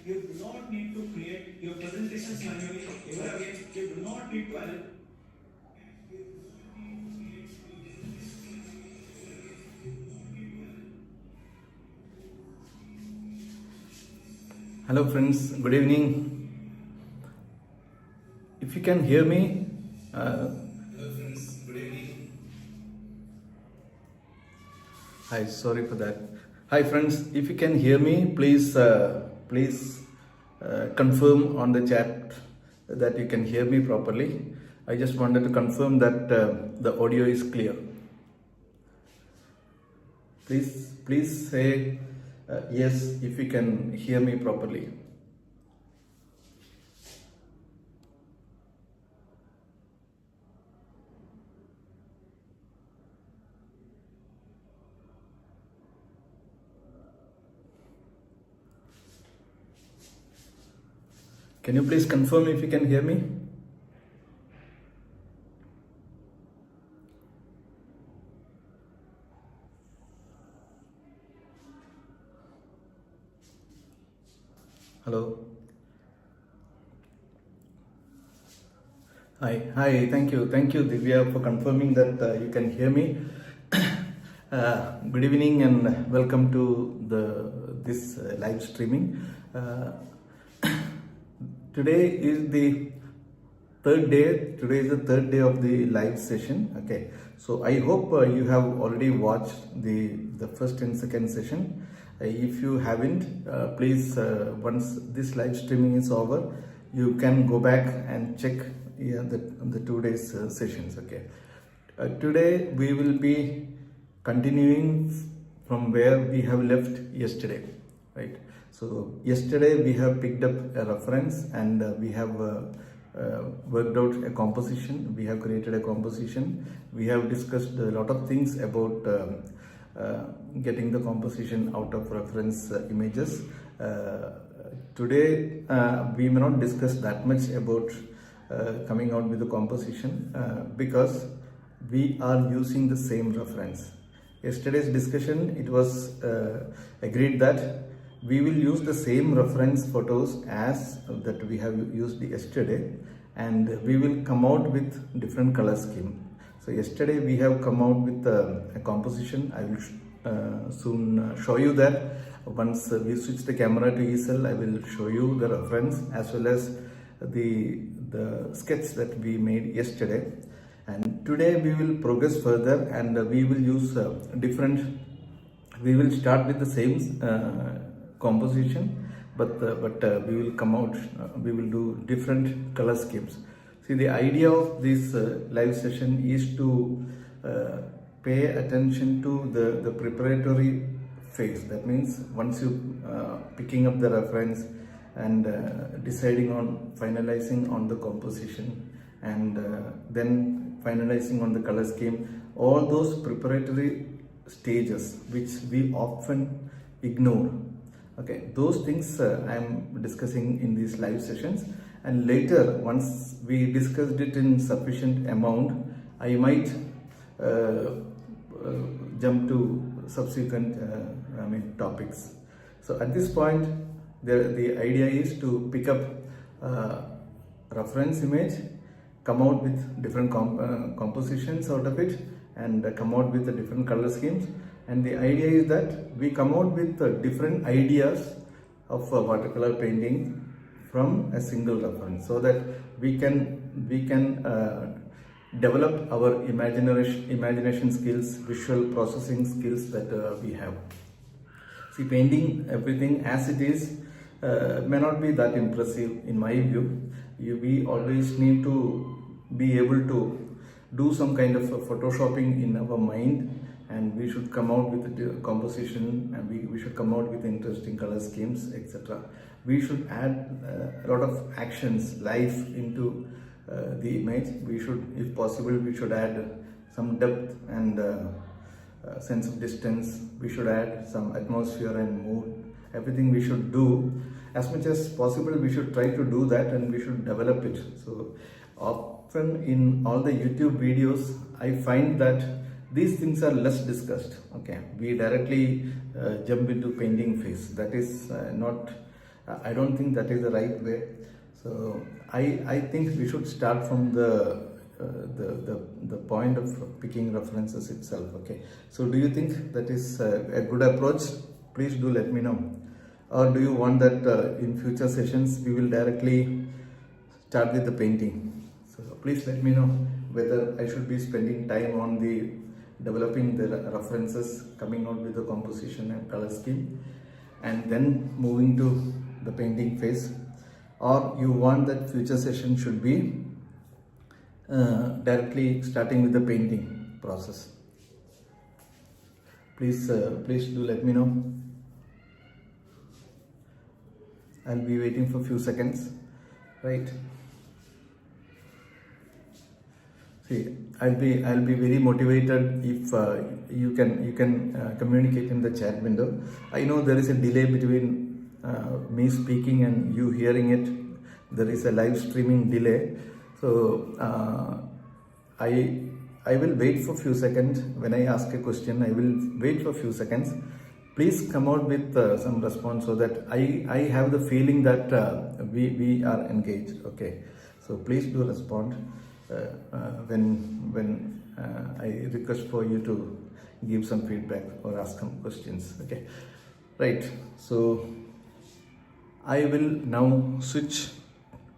You do not need to create your presentations manually ever again. You do not need to Hello friends, good evening. If you can hear me, hello friends, good evening. Hi, sorry for that. Hi friends, if you can hear me, please confirm on the chat that you can hear me properly. I just wanted to confirm that the audio is clear. Please say yes if you can hear me properly. Can you please confirm if you can hear me? Hello. Hi. Thank you, Divya, for confirming that you can hear me. Good evening and welcome to this live streaming. Today is the third day. Today is the third day of the live session. Okay, so I hope you have already watched the first and second session. If you haven't, please once this live streaming is over, you can go back and check the 2 days sessions. Okay, today we will be continuing from where we have left yesterday, right? So yesterday we have picked up a reference and we have worked out a composition. We have created a composition. We have discussed a lot of things about getting the composition out of reference images. Today we may not discuss that much about coming out with the composition because we are using the same reference. Yesterday's discussion, it was agreed that we will use the same reference photos as that we have used yesterday, and we will come out with different color scheme. So yesterday we have come out with a composition. I will soon show you that. Once we switch the camera to easel, I will show you the reference as well as the sketch that we made yesterday. And today we will progress further and we will use we will start with the same composition, but we will come out, we will do different color schemes. See, the idea of this live session is to pay attention to the preparatory phase. That means once you picking up the reference and deciding on finalizing on the composition and then finalizing on the color scheme, all those preparatory stages which we often ignore. Okay, those things I am discussing in these live sessions, and later once we discussed it in sufficient amount, I might jump to subsequent topics. So at this point the idea is to pick up reference image, come out with different compositions out of it, and come out with the different color schemes. And the idea is that we come out with different ideas of watercolor painting from a single reference, so that we can develop our imagination skills, visual processing skills that we have. See, painting everything as it is may not be that impressive in my view. We always need to be able to do some kind of photoshopping in our mind, and we should come out with the composition, and we should come out with interesting color schemes, etc. we should add a lot of actions, life into the image. We should, if possible, we should add some depth and sense of distance. We should add some atmosphere and mood. Everything we should do as much as possible. We should try to do that, and we should develop it. So often in all the YouTube videos, I find that these things are less discussed. Okay, we directly jump into painting phase. That is not. I don't think that is the right way. So I think we should start from the point of picking references itself. Okay, so do you think that is a good approach? Please do let me know. Or do you want that in future sessions we will directly start with the painting? So please let me know whether I should be spending time on the developing the references, coming out with the composition and color scheme, and then moving to the painting phase, or you want that future session should be directly starting with the painting process. Please do let me know. I'll be waiting for a few seconds. Right. See, I'll be very motivated if you can communicate in the chat window. I know there is a delay between me speaking and you hearing it. There is a live streaming delay. So I will wait for a few seconds. When I ask a question, I will wait for a few seconds. Please come out with some response so that I have the feeling that we are engaged. Okay, so please do respond when I request for you to give some feedback or ask some questions. Okay, right. So I will now switch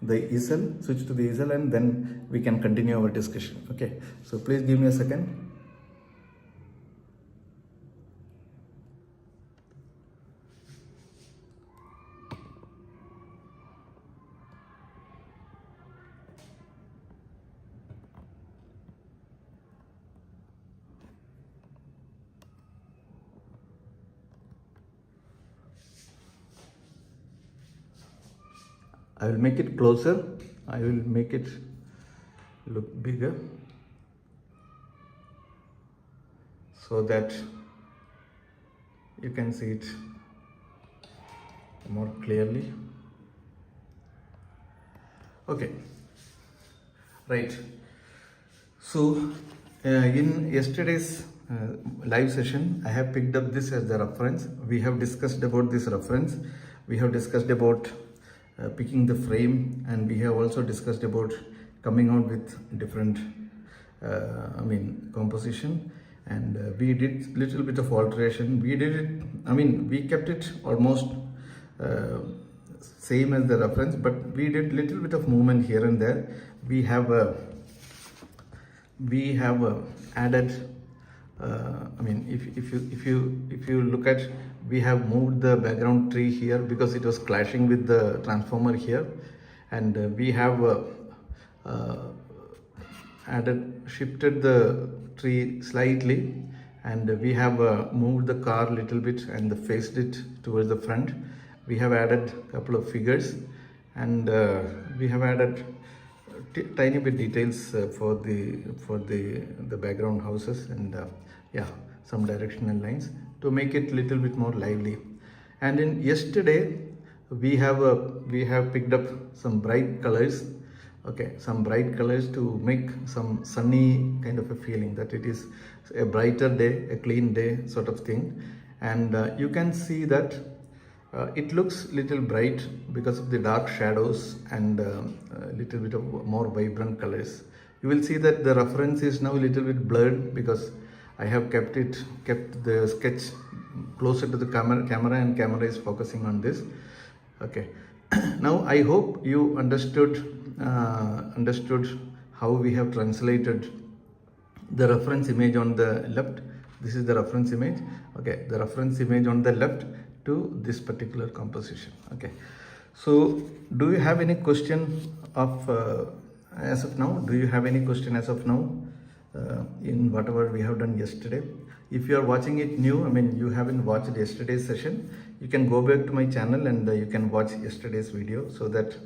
to the easel, and then we can continue our discussion. Okay, so please give me a second. I will make it closer. I will make it look bigger so that you can see it more clearly. Okay, right. So in yesterday's live session, I have picked up this as the reference. We have discussed about this reference. We have discussed about picking the frame, and we have also discussed about coming out with different composition, and we did little bit of alteration. We did it, we kept it almost same as the reference, but we did little bit of movement here and there. We have added if you look at, we have moved the background tree here because it was clashing with the transformer here, and we have shifted the tree slightly, and we have moved the car a little bit and faced it towards the front. We have added a couple of figures, and we have added tiny bit details for the background houses, and some directional lines to make it little bit more lively. And in yesterday we have picked up some bright colors. Okay, some bright colors to make some sunny kind of a feeling, that it is a brighter day, a clean day sort of thing. And you can see that it looks little bright because of the dark shadows and little bit of more vibrant colors. You will see that the reference is now a little bit blurred because I have kept the sketch closer to the camera, and camera is focusing on this. Okay, now I hope you understood how we have translated the reference image on the left. This is the reference image. Okay, the reference image on the left to this particular composition. Okay, so do you have any question as of now? Do you have any question as of now in whatever we have done yesterday? If you are watching it new, you haven't watched yesterday's session, you can go back to my channel and you can watch yesterday's video, so that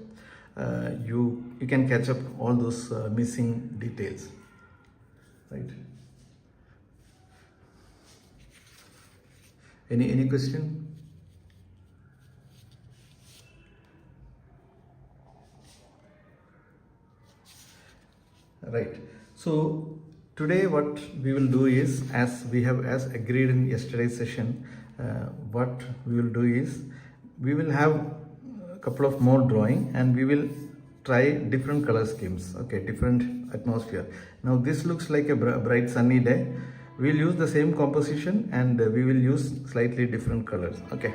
you can catch up all those missing details, right? Any question? Right. So today what we will do is, as agreed in yesterday's session, what we will do is, we will have a couple of more drawing and we will try different color schemes, okay, different atmosphere. Now this looks like a bright sunny day. We will use the same composition and we will use slightly different colors, okay.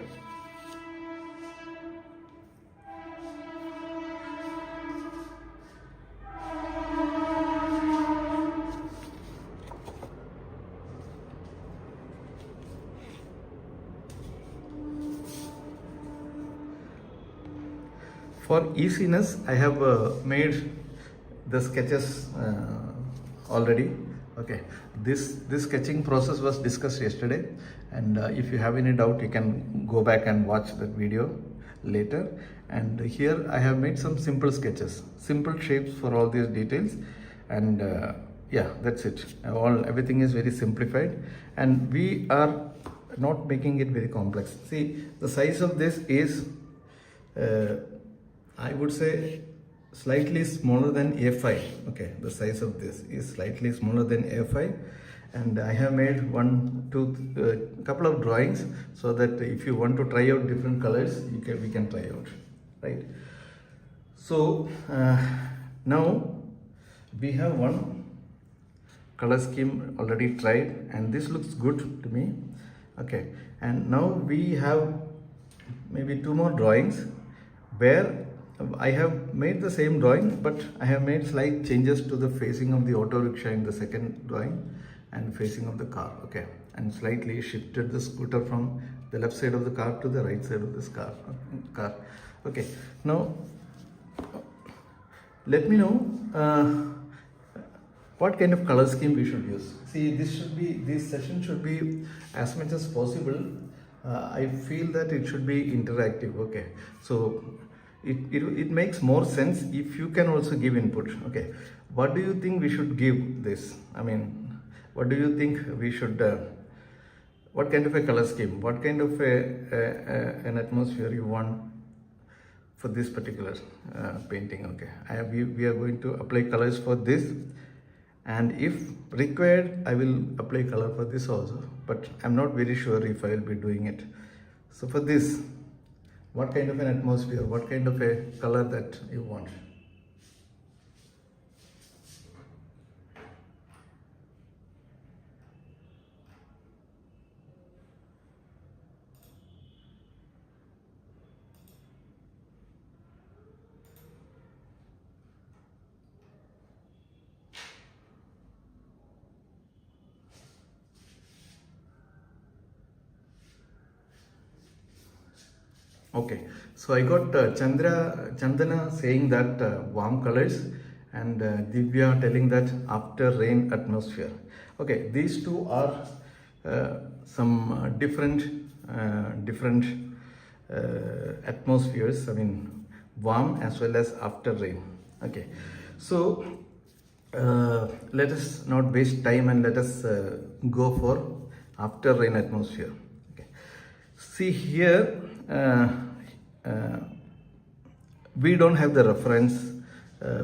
For easiness, I have made the sketches already. Okay, this sketching process was discussed yesterday, and if you have any doubt, you can go back and watch that video later. And here I have made some simple sketches, simple shapes for all these details, and yeah, that's it. Everything is very simplified, and we are not making it very complex. See, the size of this is I would say slightly smaller than A5. Okay, the size of this is slightly smaller than A5, and I have made couple of drawings, so that if you want to try out different colors, we can try out, right? So now we have one color scheme already tried, and this looks good to me. Okay, and now we have maybe 2 more drawings where I have made the same drawing, but I have made slight changes to the facing of the auto rickshaw in the second drawing and facing of the car, okay, and slightly shifted the scooter from the left side of the car to the right side of this car. Okay, now let me know what kind of color scheme we should use. See, this session should be as much as possible. I feel that it should be interactive, okay, so it makes more sense if you can also give input. Okay, what do you think we should give this? I mean, what do you think we should what kind of a color scheme, what kind of an atmosphere you want for this particular painting? Okay, we are going to apply colors for this, and if required I will apply color for this also, but I'm not very sure if I will be doing it. So for this, what kind of an atmosphere, what kind of a color that you want? Okay, so I got Chandana saying that warm colors, and Divya telling that after rain atmosphere. Okay, these two are some different atmospheres. I mean, warm as well as after rain. Okay, so let us not waste time and let us go for after rain atmosphere. Okay, see here. We don't have the reference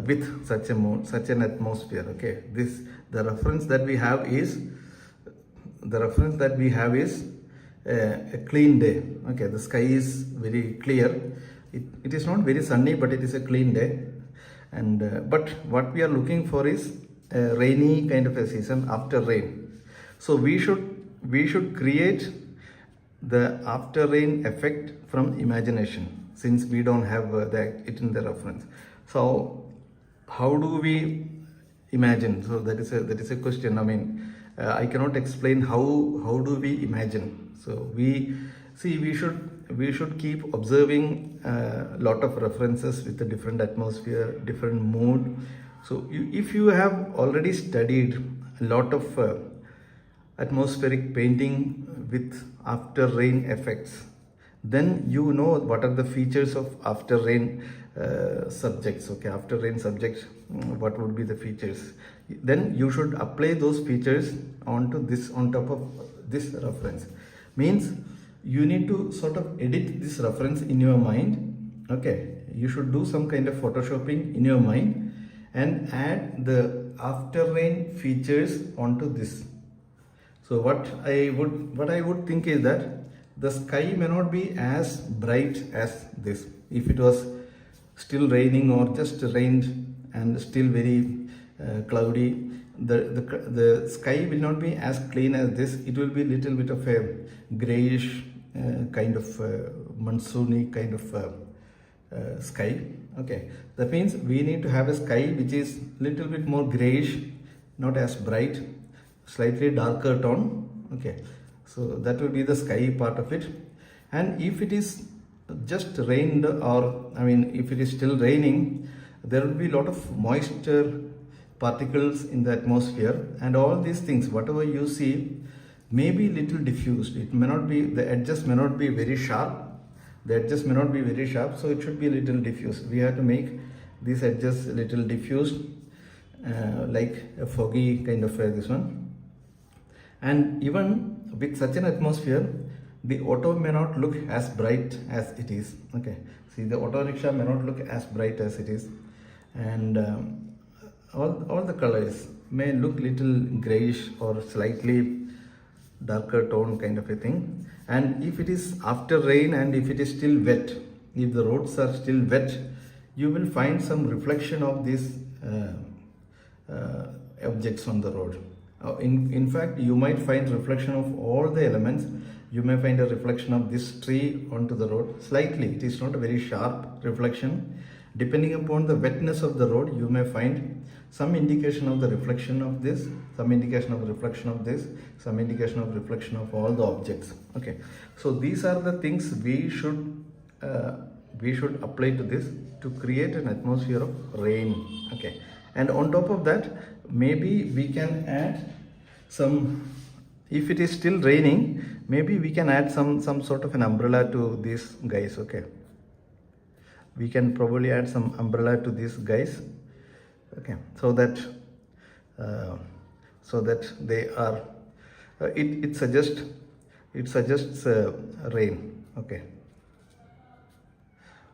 with such an atmosphere. Okay, the reference that we have is a clean day. Okay, the sky is very clear. It is not very sunny, but it is a clean day. And but what we are looking for is a rainy kind of a season after rain. So we should create the after rain effect from imagination, since we don't have it in the reference. So how do we imagine? So that is a question. I mean, I cannot explain how do we imagine. So we should keep observing a lot of references with a different atmosphere, different mood. So if you have already studied a lot of atmospheric painting with after rain effects, then you know what are the features of after rain subjects. Okay, after rain subject, what would be the features? Then you should apply those features onto this, on top of this reference. Means you need to sort of edit this reference in your mind. Okay, you should do some kind of photoshopping in your mind and add the after rain features onto this. So what I would think is that the sky may not be as bright as this. If it was still raining or just rained and still very cloudy, the sky will not be as clean as this. It will be little bit of a grayish kind of monsoony kind of sky. Okay, that means we need to have a sky which is little bit more grayish, not as bright, slightly darker tone. Okay, so that will be the sky part of it. And if it is just rained, or I mean if it is still raining, there will be a lot of moisture particles in the atmosphere, and all these things, whatever you see, may be little diffused. It may not be, the edges may not be very sharp. The edges may not be very sharp, so it should be a little diffused. We have to make these edges a little diffused, like a foggy kind of this one. And even with such an atmosphere, the auto may not look as bright as it is. Okay, see, the auto rickshaw may not look as bright as it is, and all the colors may look little grayish or slightly darker tone kind of a thing. And if it is after rain and if it is still wet, if the roads are still wet, you will find some reflection of these objects on the road. In fact, you might find reflection of all the elements. You may find a reflection of this tree onto the road slightly. It is not a very sharp reflection. Depending upon the wetness of the road, you may find some indication of the reflection of this, some indication of reflection of this, some indication of reflection of all the objects. Okay, so these are the things we should apply to this to create an atmosphere of rain. Okay, and on top of that, maybe we can add some, if it is still raining, maybe we can add some sort of an umbrella to these guys. Okay, we can probably add some umbrella to these guys. Okay, so that they are it suggests rain. Okay,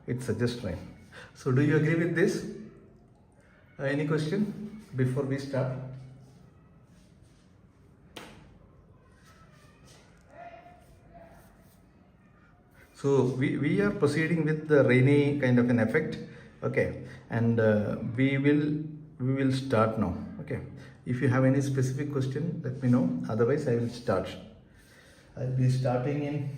it suggests rain. So do you agree with this? Any question before we start? So we are proceeding with the rainy kind of an effect. Okay, and we will start now. Okay, if you have any specific question, let me know. Otherwise, I will start. I'll be starting in,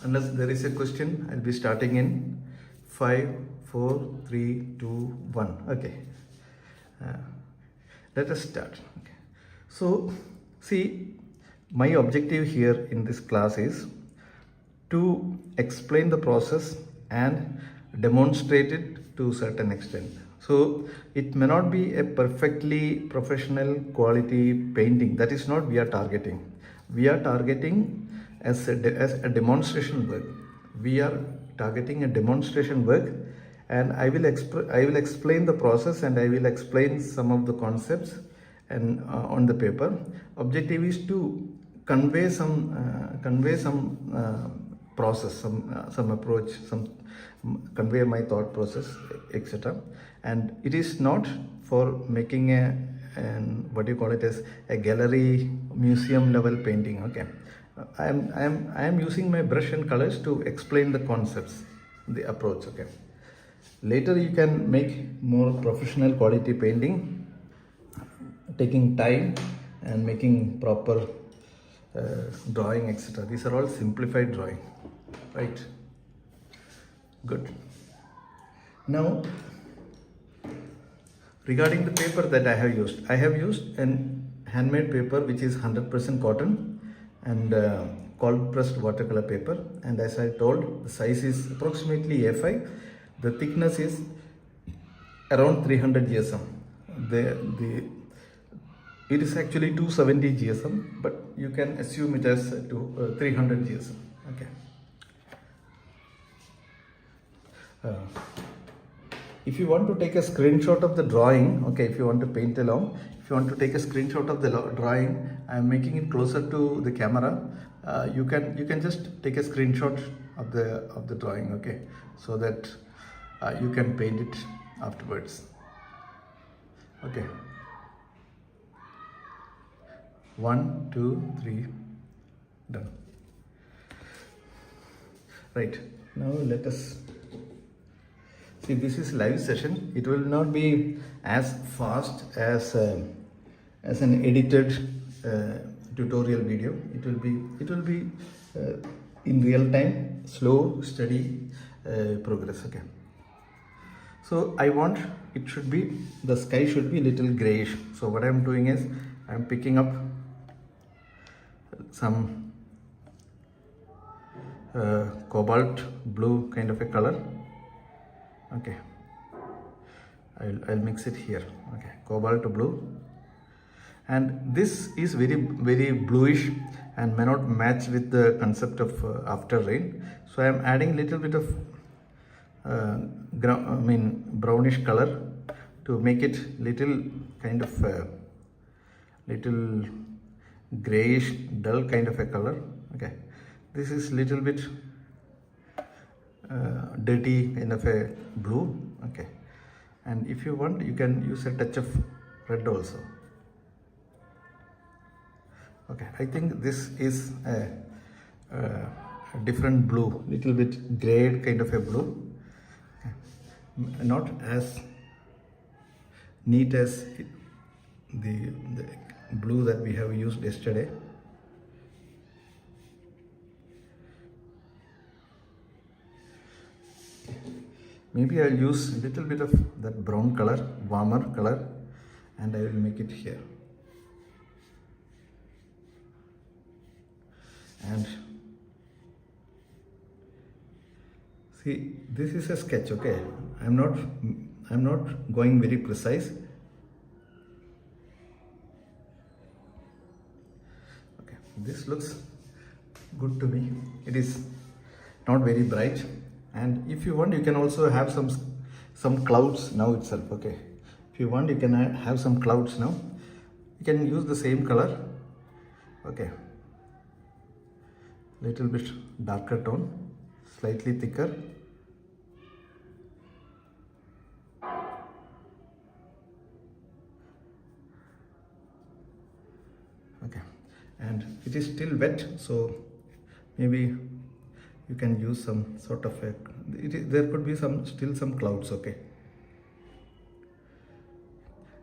unless there is a question, I'll be starting in 5, 4, 3, 2, 1. Okay, let us start. Okay, so see, my objective here in this class is to explain the process and demonstrate it to a certain extent. So it may not be a perfectly professional quality painting. That is not we are targeting. We are targeting as a demonstration work. We are targeting a demonstration work, and I will explain the process, and I will explain some of the concepts and on the paper. Objective is to convey some process, some approach, convey my thought process, etc. And it is not for making what you call it as a gallery museum level painting. Okay, I am using my brush and colors to explain the concepts, the approach. Okay, later you can make more professional quality painting, taking time and making proper drawing, etc. These are all simplified drawing, right? Good. Now, regarding the paper that I have used an handmade paper which is 100% cotton and cold pressed watercolor paper, and as I told, the size is approximately A5. The thickness is around 300 GSM. It is actually 270 GSM, but you can assume it as 300 years. Okay. If you want to take a screenshot of the drawing, okay, if you want to paint along, if you want to take a screenshot of the drawing, I am making it closer to the camera. You can just take a screenshot of the drawing, okay, so that you can paint it afterwards. Okay. 1, 2, 3, done. Right, now let us see. This is live session. It will not be as fast as an edited tutorial video. It will be in real time, slow, steady progress. Okay. So I want the sky should be little grayish. So what I am doing is I am picking up some cobalt blue kind of a color. Okay, I'll mix it here. Okay, cobalt blue, and this is very bluish and may not match with the concept of after rain. So I am adding little bit of brownish color to make it little kind of little grayish dull kind of a color. Okay, this is little bit dirty kind of a blue. Okay, and if you want, you can use a touch of red also. Okay, I think this is a different blue, little bit grayed kind of a blue. Okay. Not as neat as the blue that we have used yesterday. Maybe I'll use a little bit of that brown color, warmer color, and I will make it here. And see, this is a sketch, okay? I'm not going very precise. Okay, this looks good to me. It is not very bright. And if you want, you can also have some clouds now itself. Okay, if you want, you can have some clouds now. You can use the same color. Okay, little bit darker tone, slightly thicker. Okay, and it is still wet, so maybe you can use some sort of there could be still some clouds. Okay,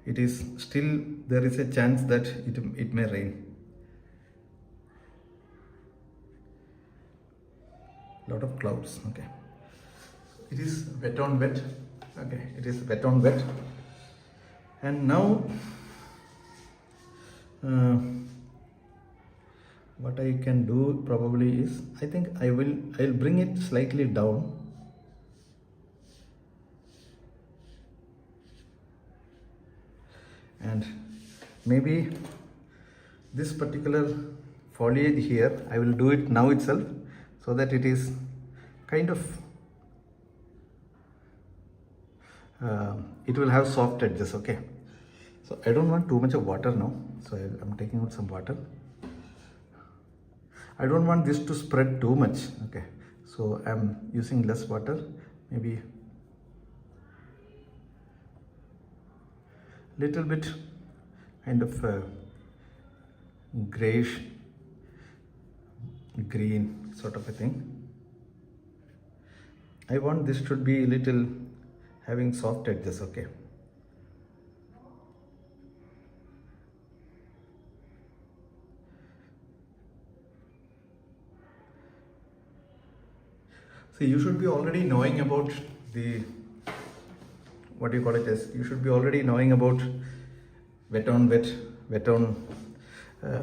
it is still, there is a chance that it may rain. Lot of clouds. Okay, it is wet on wet. Okay, it is wet on wet. And now what I can do probably is, I think I'll bring it slightly down. And maybe this particular foliage here, I will do it now itself, so that it is kind of it will have soft edges. Okay, so I don't want too much of water now, so I'm taking out some water. I don't want this to spread too much. Okay, so I'm using less water, maybe little bit kind of grayish green sort of a thing. I want this should be little having soft edges. Okay, so you should be already knowing about the, what do you call it as, you should be already knowing about wet on wet, wet on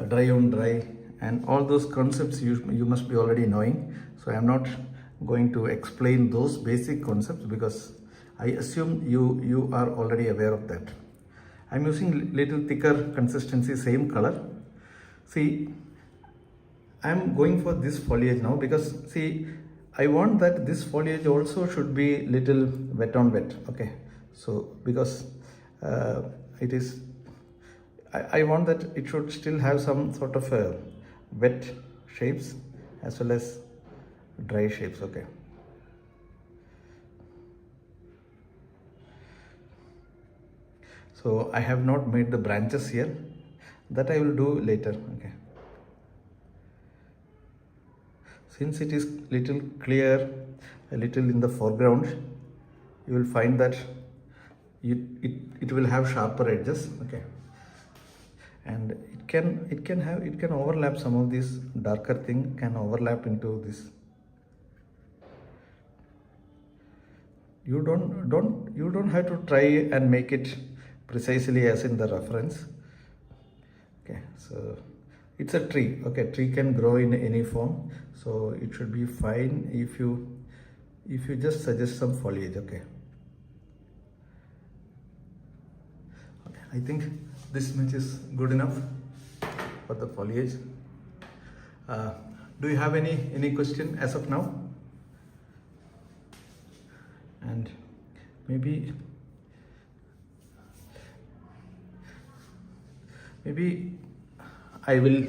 dry, and all those concepts you must be already knowing. So I am not going to explain those basic concepts because I assume you are already aware of that. I'm using little thicker consistency, same color. See, I'm going for this foliage now because see, I want that this foliage also should be little wet on wet. Okay, so because it is, I want that it should still have some sort of wet shapes as well as dry shapes. Okay. So I have not made the branches here, that I will do later. Okay. Since it is little clear, a little in the foreground, you will find that it will have sharper edges. Okay. And it can overlap, some of this darker thing can overlap into this. You don't have to try and make it precisely as in the reference. Okay, so it's a tree. Okay, tree can grow in any form, so it should be fine if you just suggest some foliage. Okay. Okay, I think this much is good enough for the foliage. Do you have any question as of now? And maybe I will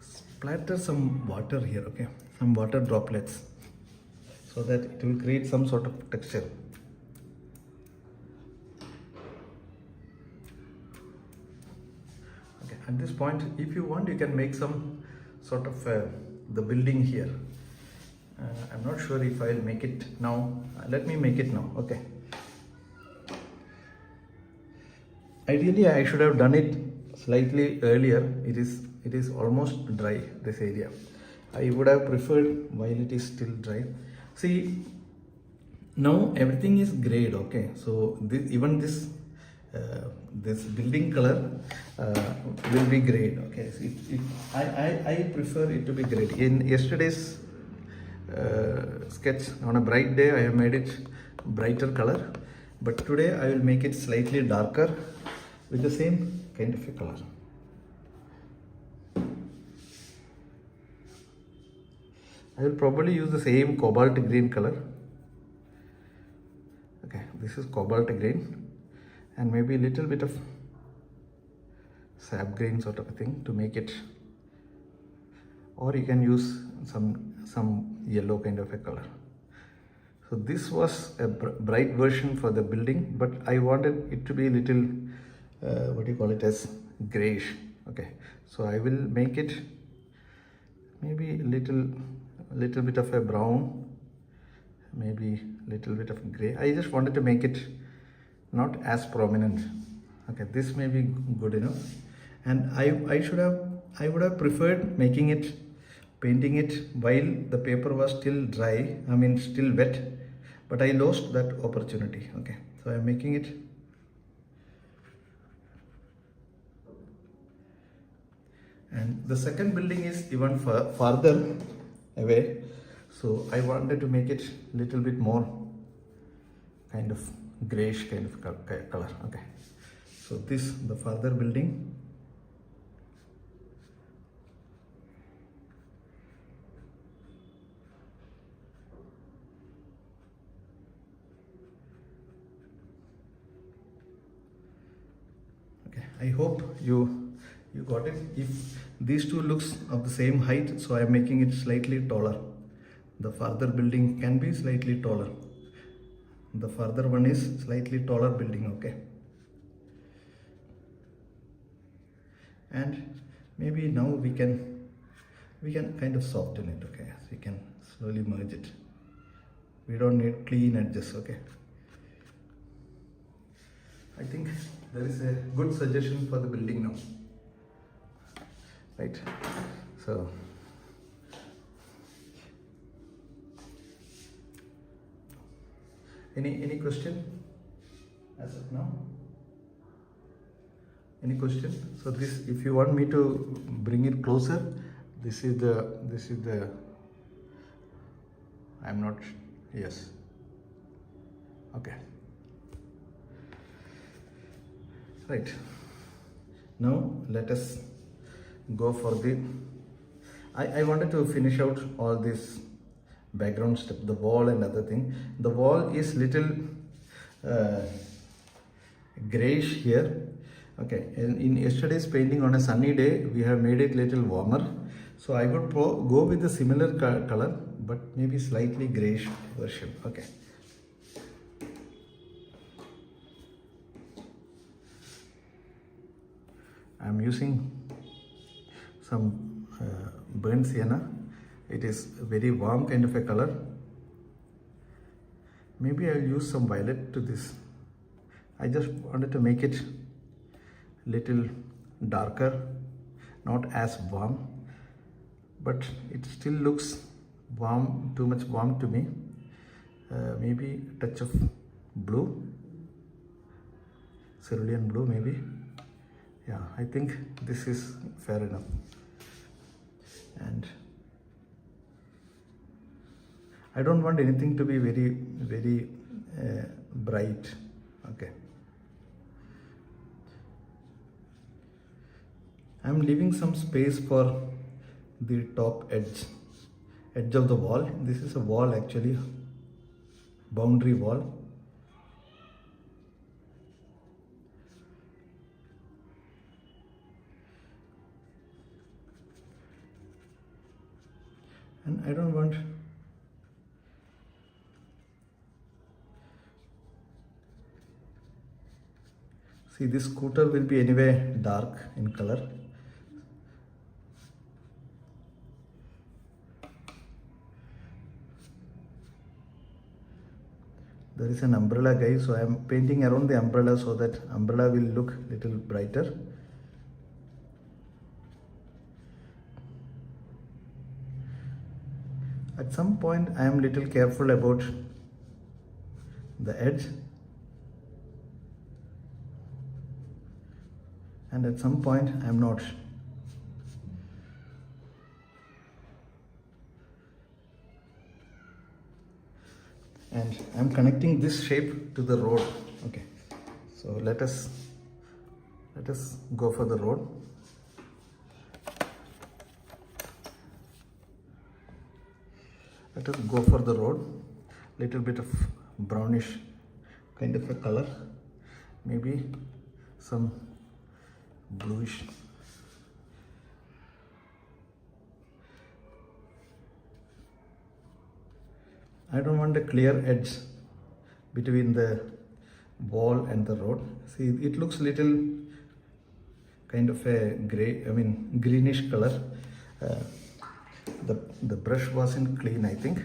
splatter some water here. Okay, some water droplets, so that it will create some sort of texture. Okay, at this point, if you want, you can make some sort of the building here. I'm not sure if I'll make it now. Let me make it now. Okay. Ideally, I should have done it slightly earlier. It is almost dry, this area. I would have preferred while it is still dry. See, now everything is grayed. Okay, so even this building color will be grayed. Okay, so I prefer it to be grayed. In yesterday's sketch, on a bright day, I have made it brighter color, but today I will make it slightly darker with the same kind of a color. I will probably use the same cobalt green color. Okay, this is cobalt green, and maybe a little bit of sap green sort of a thing to make it, or you can use some yellow kind of a color. So this was a bright version for the building, but I wanted it to be a little what do you call it, as grayish. Okay, so I will make it maybe a little bit of a brown, maybe little bit of gray. I just wanted to make it not as prominent. Okay, this may be good enough, and I would have preferred painting it while the paper was still dry, I mean still wet, but I lost that opportunity. Okay, so I'm making it. And the second building is even farther away, so I wanted to make it a little bit more kind of grayish kind of color. Okay, so the farther building. Okay, I hope you got it. If these two looks of the same height, so I am making it slightly taller. The farther building can be slightly taller. The farther one is slightly taller building. Okay, and maybe now we can kind of soften it. Okay, so we can slowly merge it. We don't need clean edges. Okay, I think there is a good suggestion for the building now. Right, so any question as of now? Any question? So this, if you want me to bring it closer, this is the I'm not, yes, okay, right. Now let us go for the, I wanted to finish out all this background stuff, the wall and other thing. The wall is little grayish here. Okay, in yesterday's painting on a sunny day, we have made it little warmer. So I would go with a similar color, but maybe slightly grayish version. Okay. I'm using some burnt sienna. It is very warm kind of a color. Maybe I'll use some violet to this. I just wanted to make it little darker, not as warm, but it still looks warm, too much warm to me. Maybe a touch of blue, cerulean blue maybe. Yeah, I think this is fair enough. And I don't want anything to be very bright. Okay. I'm leaving some space for the top edge of the wall. This is a wall actually, boundary wall. And I don't want see, this scooter will be anyway dark in color. There is an umbrella, guys, so I am painting around the umbrella so that umbrella will look little brighter. At some point I am little careful about the edge, and at some point I am not. And I am connecting this shape to the road. Okay, so let us go for the road. Let us go for the road. Little bit of brownish kind of a color, maybe some bluish. I don't want a clear edge between the wall and the road. See, it looks little kind of a gray, greenish color. The brush wasn't clean, I think.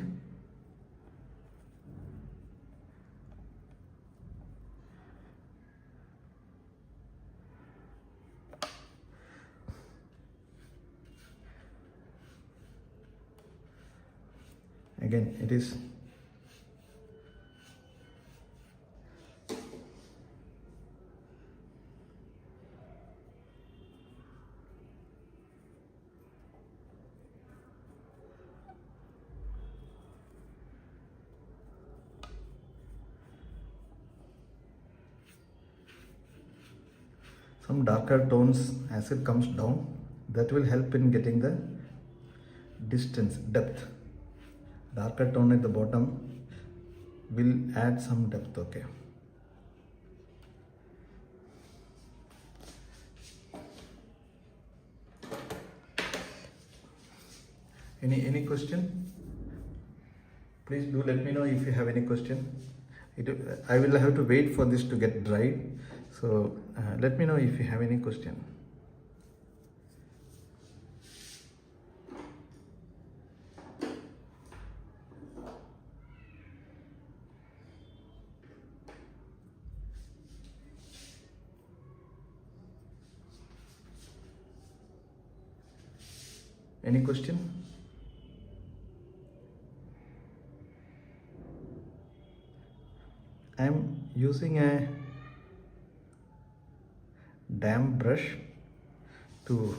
Again, it is some darker tones as it comes down. That will help in getting the distance, depth. Darker tone at the bottom will add some depth. Okay. Any question? Please do let me know if you have any question. I will have to wait for this to get dried. So let me know if you have any question. Any question? I am using a damp brush to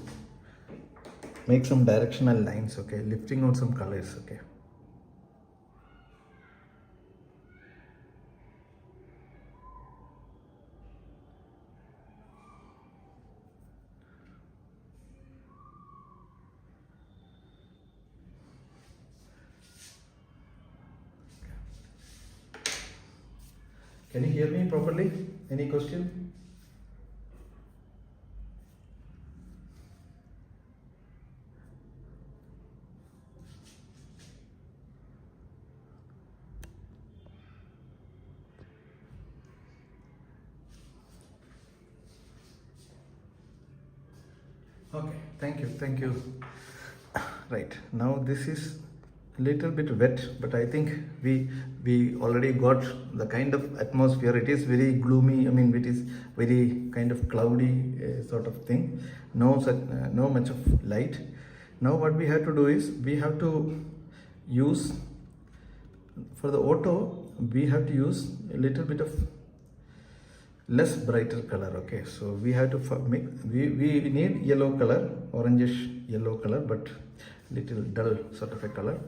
make some directional lines, okay, lifting out some colors, okay. Can you hear me properly? Any question? Okay, thank you. Right, now this is little bit wet, but I think we already got the kind of atmosphere. It is very gloomy, I mean it is very kind of cloudy sort of thing. No much of light. Now what we have to do is we have to use, for the auto we have to use a little bit of less brighter color. Okay, so we have to make, we need yellow color, orangish yellow color, but little dull sort of a color.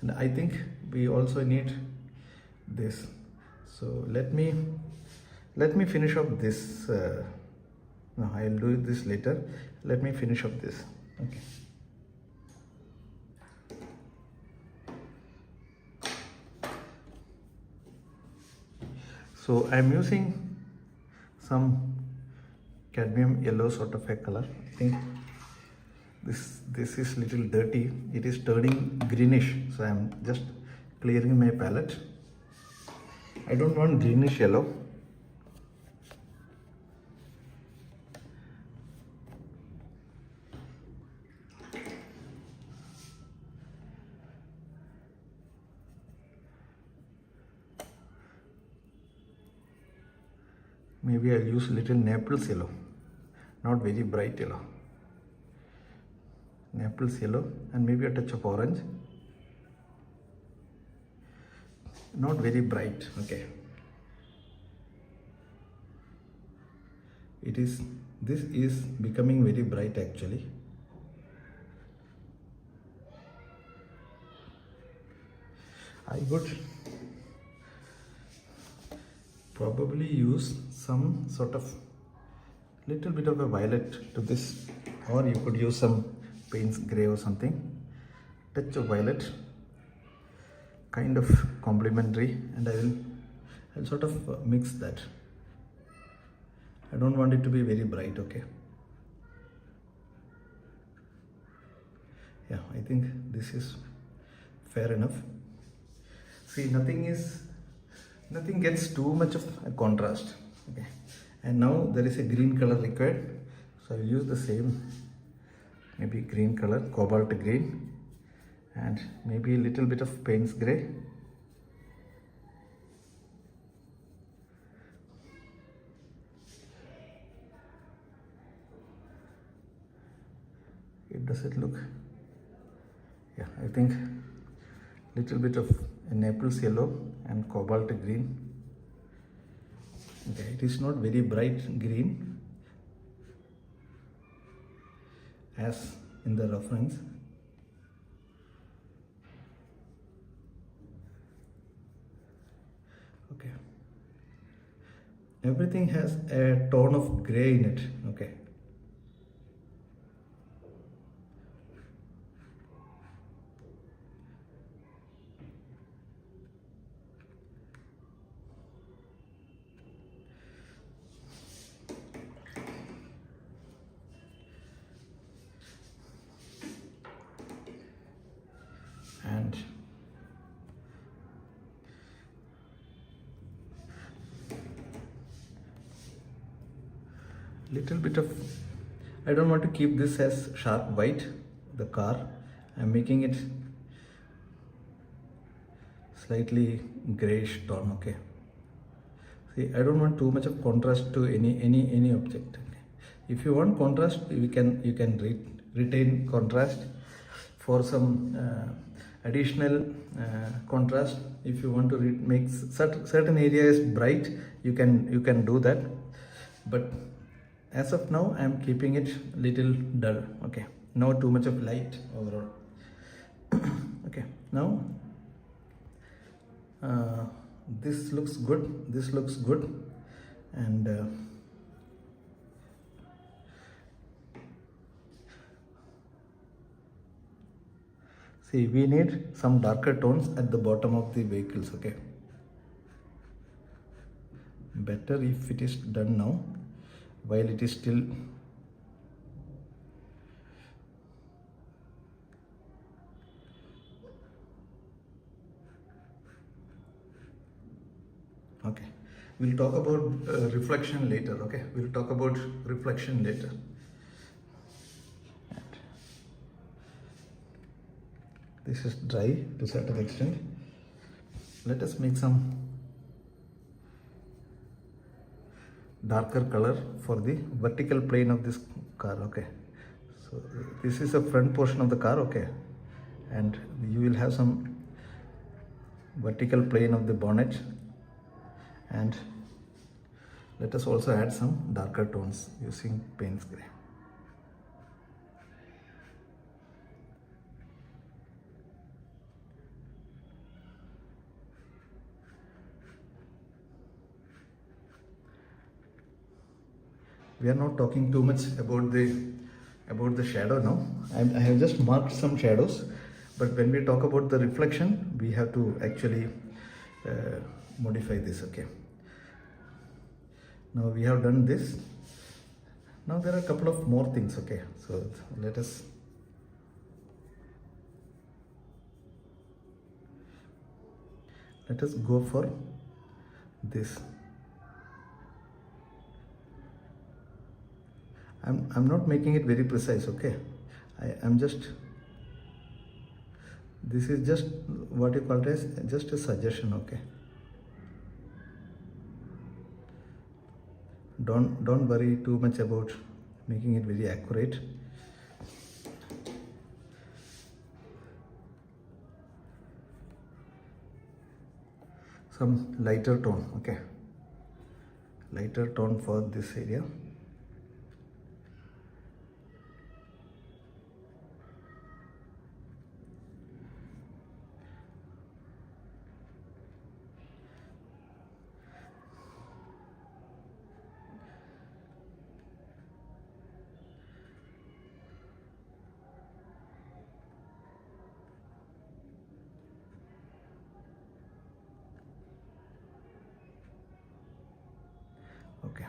And I think we also need this. So let me finish up this. No, I'll do this later. Let me finish up this. Okay. So I'm using some cadmium yellow sort of a color. I think this is little dirty. It is turning greenish, so I'm just clearing my palette. I don't want greenish yellow. Maybe I'll use little Naples yellow, not very bright yellow. Naples yellow and maybe a touch of orange. Not very bright, okay. This is becoming very bright actually. I would probably use some sort of little bit of a violet to this, or you could use some Payne's gray or something. Touch of violet, kind of complementary, and I'll sort of mix that. I don't want it to be very bright, okay. Yeah, I think this is fair enough. See, nothing gets too much of a contrast, okay. And now there is a green color required, so I'll use the same, maybe green color, cobalt green, and maybe a little bit of Payne's gray. Does it look? Yeah, I think little bit of a Naples yellow and cobalt green. Okay, it is not very bright green as in the reference. Okay, everything has a tone of gray in it. Okay. And little bit of, I don't want to keep this as sharp white, the car. I'm making it slightly grayish tone, okay. See, I don't want too much of contrast to any object. Okay? If you want contrast, you can retain contrast for some additional contrast. If you want to make certain areas bright, you can do that, but as of now I am keeping it little dull, okay, not too much of light overall. Okay, now this looks good, and see, we need some darker tones at the bottom of the vehicles, okay. better if it is done now while it is still okay. We'll talk about reflection later. Okay, we'll talk about reflection later. This is dry to a certain extent. Let us make some darker color for the vertical plane of this car. Okay, so this is the front portion of the car. Okay, and you will have some vertical plane of the bonnet, and let us also add some darker tones using Payne's gray. We are not talking too much about the shadow now. I have just marked some shadows, but when we talk about the reflection, we have to actually modify this. Okay, now we have done this. Now there are a couple of more things. Okay, so let us go for this. I'm not making it very precise. Okay, I'm just, this is just what you call it as just a suggestion. Okay, don't worry too much about making it very accurate. Some lighter tone. Okay, lighter tone for this area. Okay,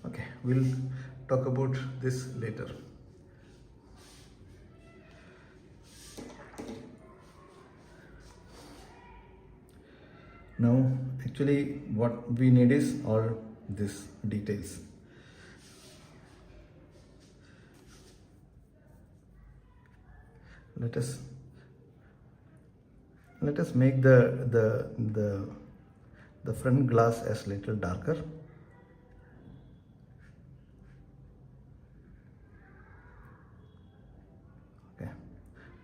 okay, we'll talk about this later. Now actually what we need is all these details. Let us make the front glass as little darker. Okay,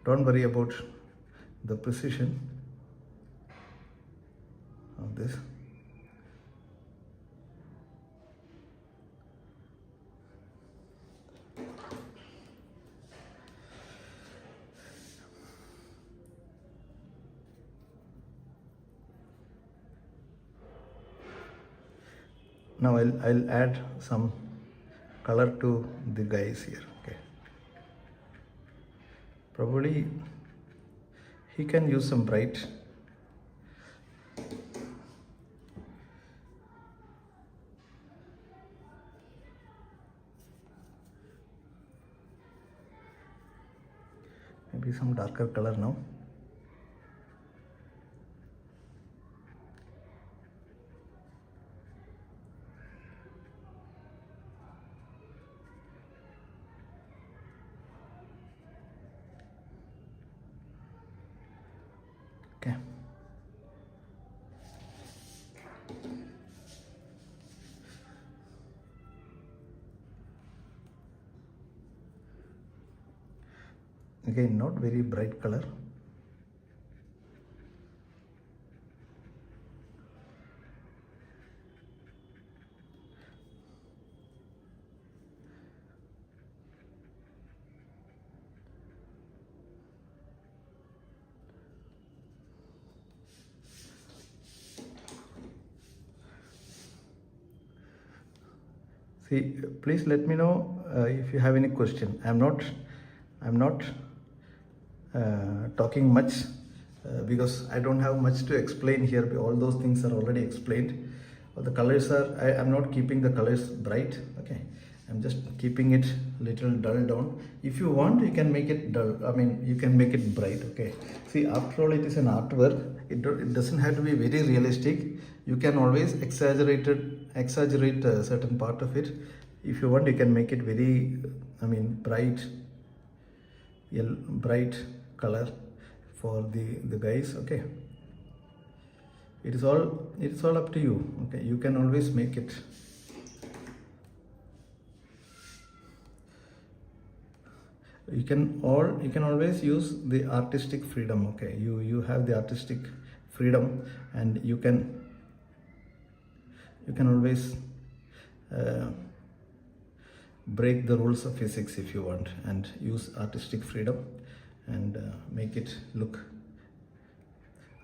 don't worry about the precision of this. Now I'll add some color to the guys here. Okay, probably he can use some bright. Maybe some darker color now. Okay. Again, not very bright color. See, please let me know if you have any question. I'm not talking much because I don't have much to explain here. All those things are already explained. The colors are, I'm not keeping the colors bright. Okay, I'm just keeping it little dull down. If you want, you can make it dull. I mean, you can make it bright. Okay. See, after all, it is an artwork. It doesn't have to be very realistic. You can always exaggerate a certain part of it. If you want, you can make it very, I mean, bright, yellow, bright color for the guys. Okay. It is all up to you. Okay. You can always make it. You can always use the artistic freedom. Okay, you have the artistic freedom, and you can always break the rules of physics if you want, and use artistic freedom and make it look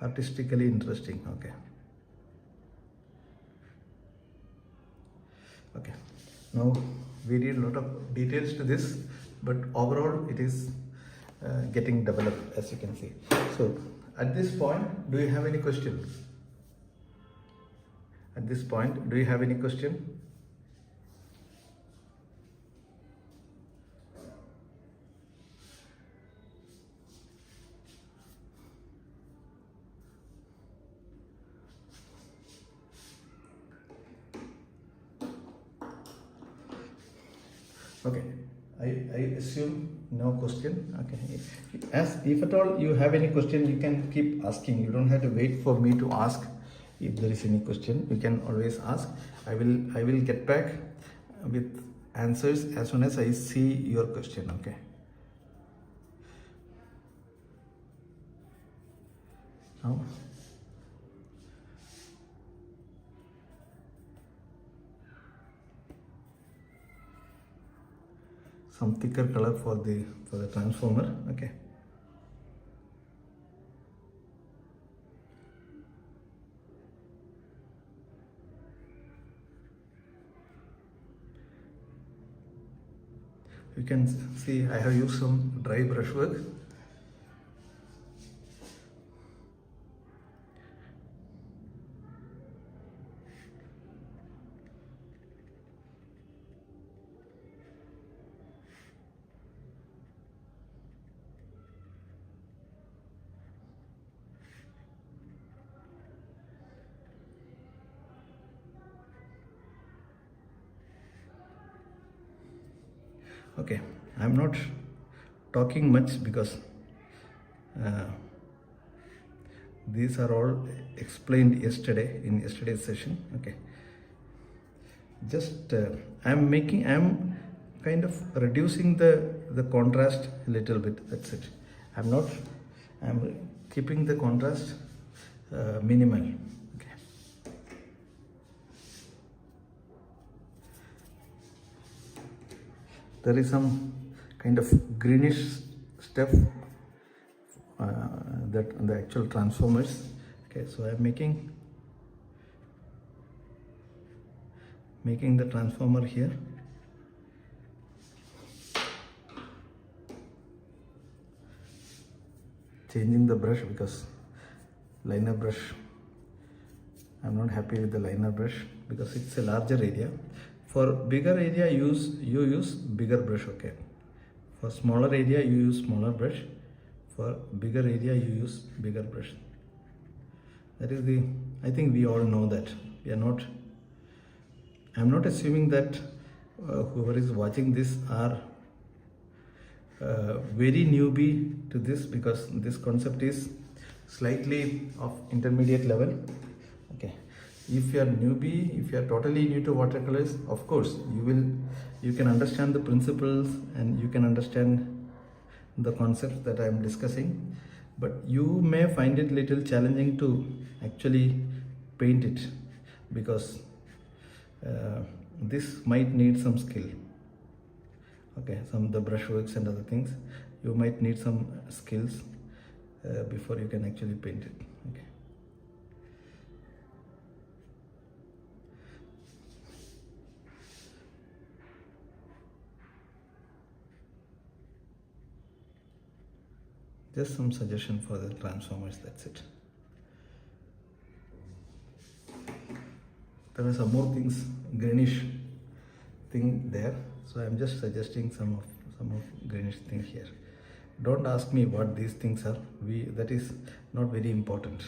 artistically interesting. Okay, now we did a lot of details to this, but overall it is getting developed, as you can see. So at this point, do you have any question? At this point, do you have any question? Okay, I assume no question. Okay, if at all you have any question, you can keep asking. You don't have to wait for me to ask. If there is any question, you can always ask. I will get back with answers as soon as I see your question. Okay. Now, some thicker color for the transformer. Okay. You can see I have used some dry brushwork. Okay, I'm not talking much because these are all explained yesterday in yesterday's session. Okay, just I'm kind of reducing the contrast a little bit. That's it. I'm keeping the contrast minimal. There is some kind of greenish stuff that the actual transformers. Okay, so I'm making the transformer here. Changing the brush because liner brush, I'm not happy with the liner brush because it's a larger area. For bigger area, you use bigger brush. Okay. For smaller area, you use smaller brush. For bigger area, you use bigger brush. That is I think we all know that. I'm not assuming that whoever is watching this are very newbie to this, because this concept is slightly of intermediate level. Okay. If you are newbie, if you are totally new to watercolors, of course you can understand the principles and you can understand the concepts that I am discussing, but you may find it little challenging to actually paint it, because this might need some skill. Okay, the brushworks and other things, you might need some skills before you can actually paint it. Okay. Just some suggestion for the transformers, that's it. There are some more things, greenish thing there, so I'm just suggesting some of greenish thing here. Don't ask me what these things are, that is not very important.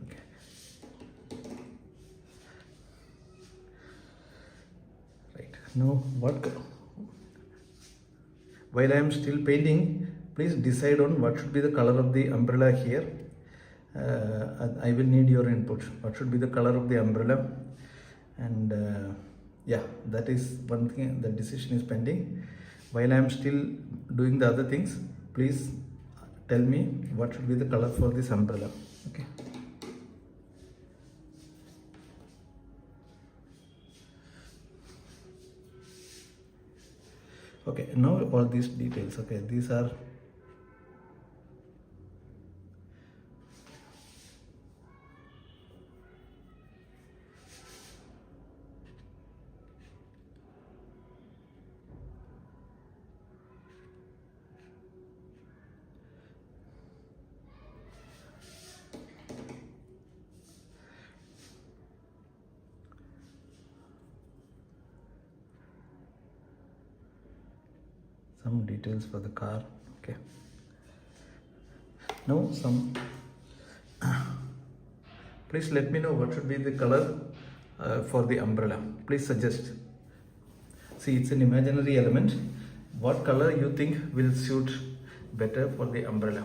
Okay. Right, now while I am still painting, please decide on what should be the color of the umbrella here. I will need your input. What should be the color of the umbrella? And yeah, that is one thing. The decision is pending. While I am still doing the other things, please tell me what should be the color for this umbrella. Okay. Okay, now all these details. Okay, these are some details for the car. Okay, now please let me know what should be the color for the umbrella. Please suggest. See, it's an imaginary element. What color you think will suit better for the umbrella?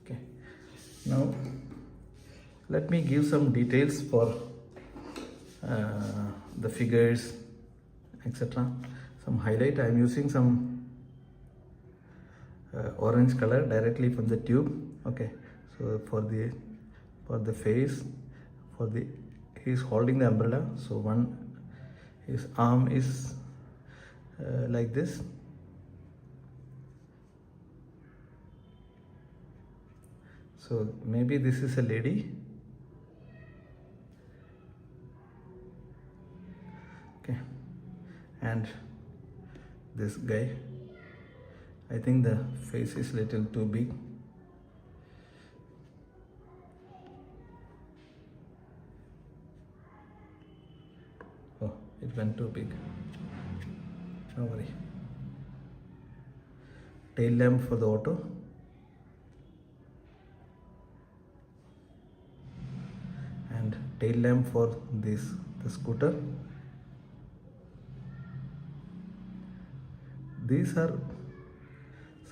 Okay, now let me give some details for the figures, etc. Some highlight. I am using some orange color directly from the tube. Okay, so for the face, he is holding the umbrella, so his arm is like this. So maybe this is a lady. Okay, and this guy, I think the face is little too big. Oh, it went too big. No worry. Tail lamp for the auto. And tail lamp for the scooter. These are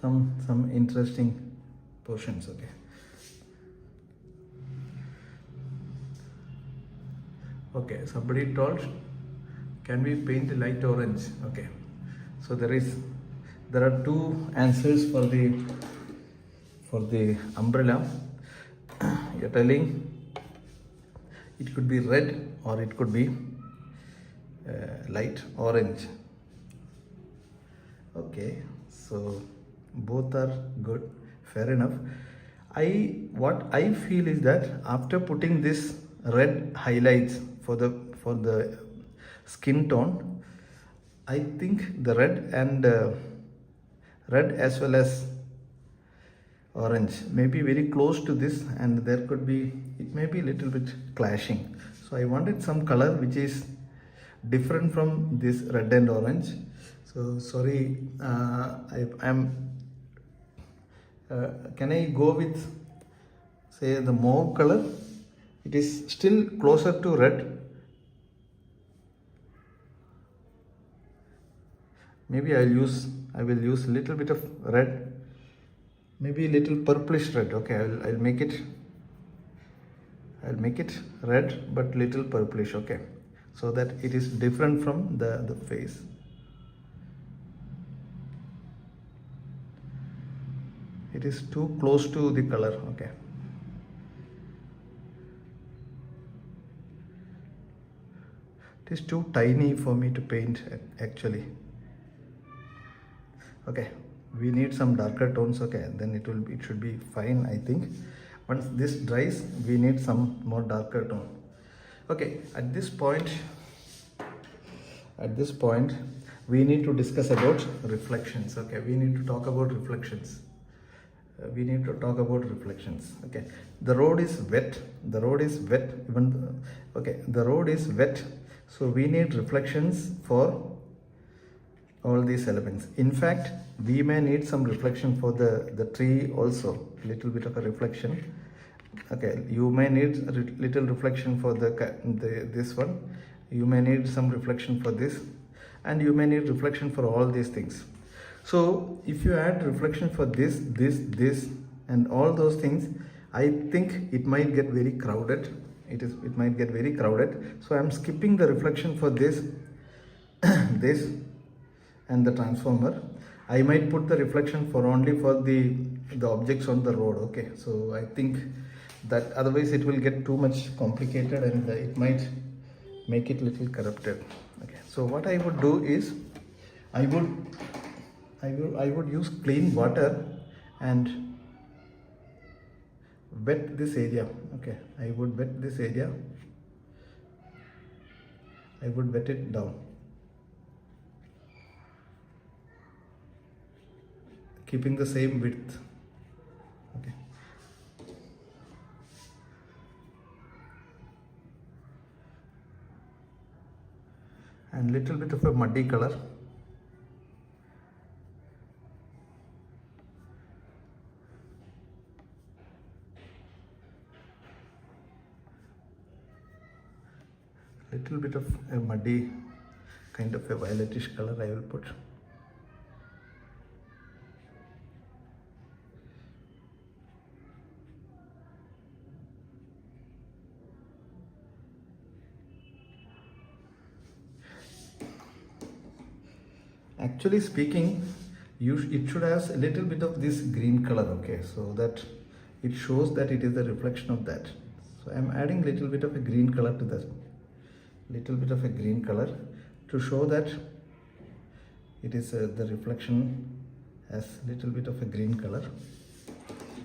some interesting portions. Okay, okay, somebody told, can we paint light orange? Okay, so there are two answers for the umbrella. You're telling it could be red or it could be light orange. Okay, so both are good, fair enough. What I feel is that after putting this red highlights for the skin tone, I think the red as well as orange may be very close to this, and it may be a little bit clashing. So I wanted some color which is different from this red and orange. So sorry, can I go with, say, the mauve color? It is still closer to red. Maybe I will use a little bit of red, maybe a little purplish red. Okay, I'll make it red but little purplish. Okay, so that it is different from the face. It is too close to the color. Okay, it is too tiny for me to paint actually. Okay, we need some darker tones. Okay, then it should be fine, I think. Once this dries, we need some more darker tone. Okay, at this point at this point we need to discuss about reflections. Okay, we need to talk about reflections. Okay, the road is wet, the road is wet, the road is wet, so we need reflections for all these elements. In fact, we may need some reflection for the tree also, little bit of a reflection. Okay, you may need a little reflection for this one, you may need some reflection for this, and you may need reflection for all these things. So if you add reflection for this and all those things, I think it might get very crowded. It might get very crowded. So I'm skipping the reflection for this this and the transformer. I might put the reflection for only for the objects on the road. Okay, so I think that otherwise it will get too much complicated and it might make it little corrupted. Okay, so what I would do is I would use clean water and wet this area. Okay, I would wet this area. I would wet it down, keeping the same width. Okay, and little bit of a muddy color. Little bit of a muddy, kind of a violetish color I will put. Actually speaking, it should have a little bit of this green color, okay, so that it shows that it is a reflection of that. So I am adding little bit of a green color to that. Little bit of a green color to show that it is the reflection has little bit of a green color.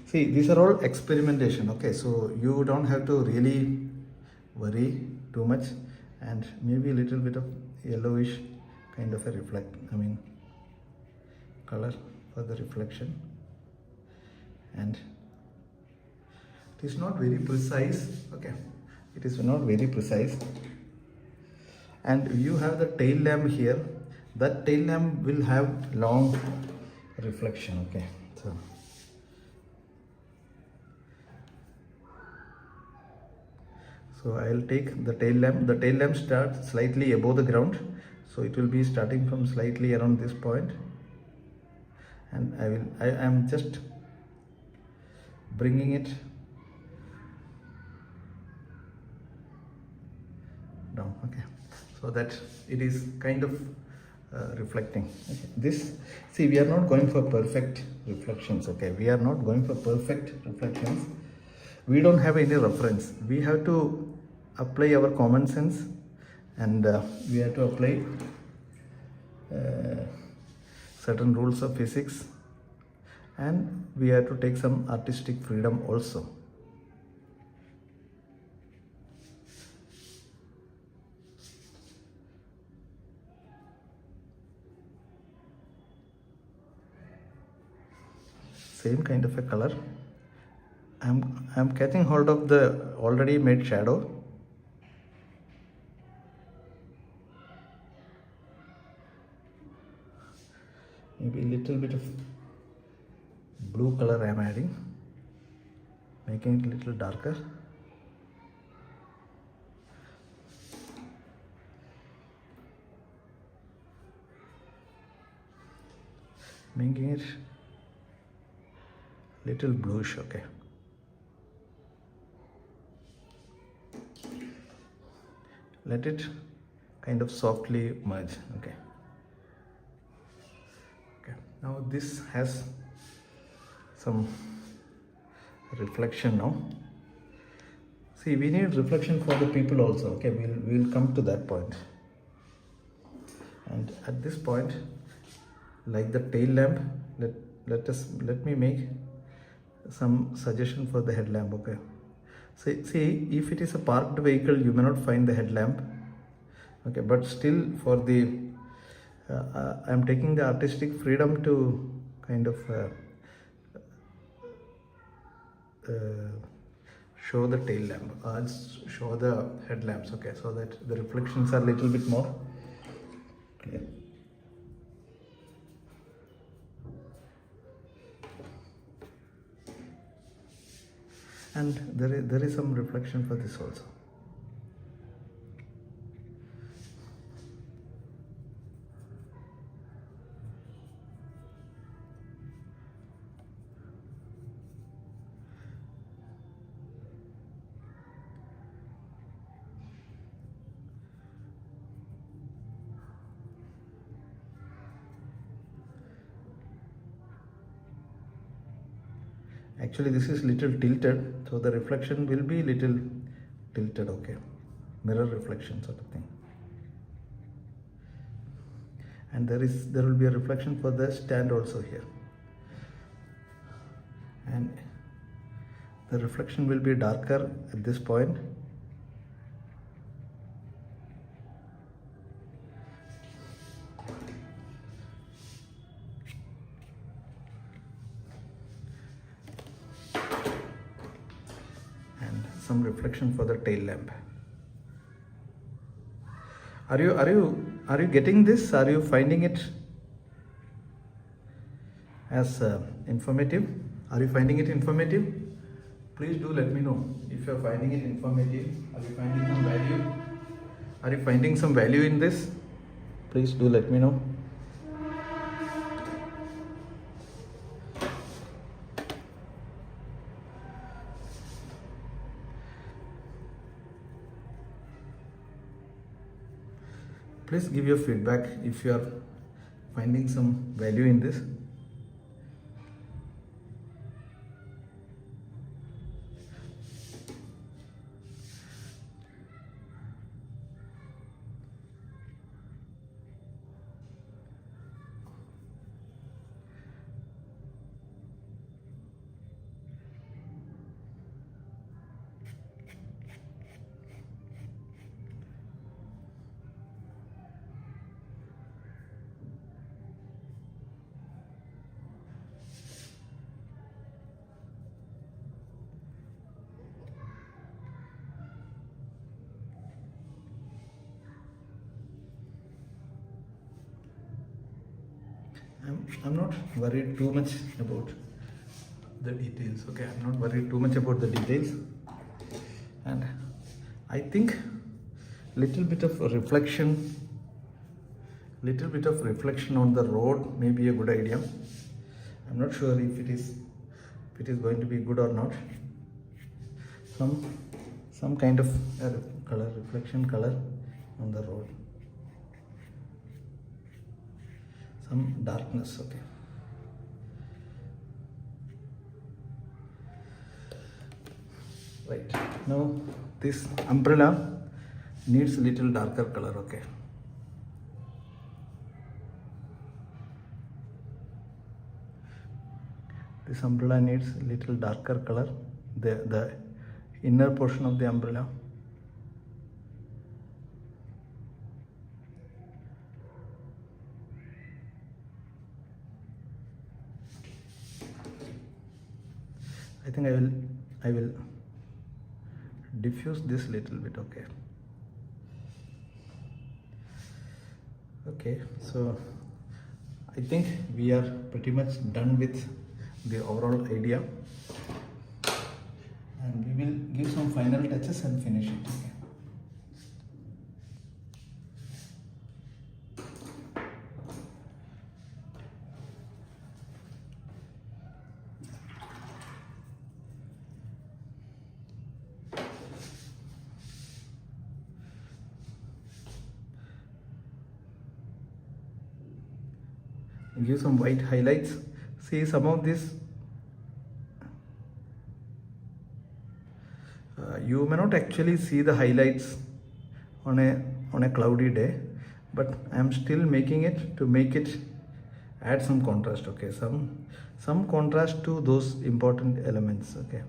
See, these are all experimentation, okay, so you don't have to really worry too much, and maybe a little bit of yellowish kind of a color for the reflection. And it is not very precise, okay, it is not very precise. And you have the tail lamp here. That tail lamp will have long reflection. Okay, so I'll take the tail lamp. The tail lamp starts slightly above the ground, so it will be starting from slightly around this point, and I am just bringing it down. Okay, so that it is kind of reflecting. Okay. This, see, we are not going for perfect reflections. Okay, we are not going for perfect reflections. We don't have any reference. We have to apply our common sense, and we have to apply certain rules of physics, and we have to take some artistic freedom also. Same kind of a color. I'm catching hold of the already made shadow. Maybe a little bit of blue color I am adding, making it a little darker. Making it little bluish. Okay, let it kind of softly merge. Okay, now this has some reflection. Now see, we need reflection for the people also. Okay, we'll come to that point. And at this point, like the tail lamp, let me make some suggestion for the headlamp. Okay, see, if it is a parked vehicle, you may not find the headlamp. Okay, but still for the I am taking the artistic freedom to kind of show the tail lamp, show the headlamps, okay, so that the reflections are a little bit more clear. And there is some reflection for this also. Actually this is little tilted, so the reflection will be little tilted, okay, mirror reflection sort of thing. And there will be a reflection for the stand also here, and the reflection will be darker at this point. Some reflection for the tail lamp. Are you getting this? Are you finding it as informative? Are you finding it informative? Please do let me know if you are finding it informative. Are you finding some value? Are you finding some value in this? Please do let me know. Please give your feedback if you are finding some value in this. I'm not worried too much about the details, okay, I'm not worried too much about the details, and I think little bit of reflection on the road may be a good idea. I'm not sure if it is going to be good or not. Some kind of reflection color on the road, some darkness, okay. Right, now this umbrella needs a little darker color, okay. This umbrella needs a little darker color, the inner portion of the umbrella. I think I will diffuse this little bit, okay. Okay, so I think we are pretty much done with the overall idea, and we will give some final touches and finish it, okay. Give some white highlights. See, some of this you may not actually see the highlights on a cloudy day, but I am still making it to add some contrast, okay, some contrast to those important elements, okay.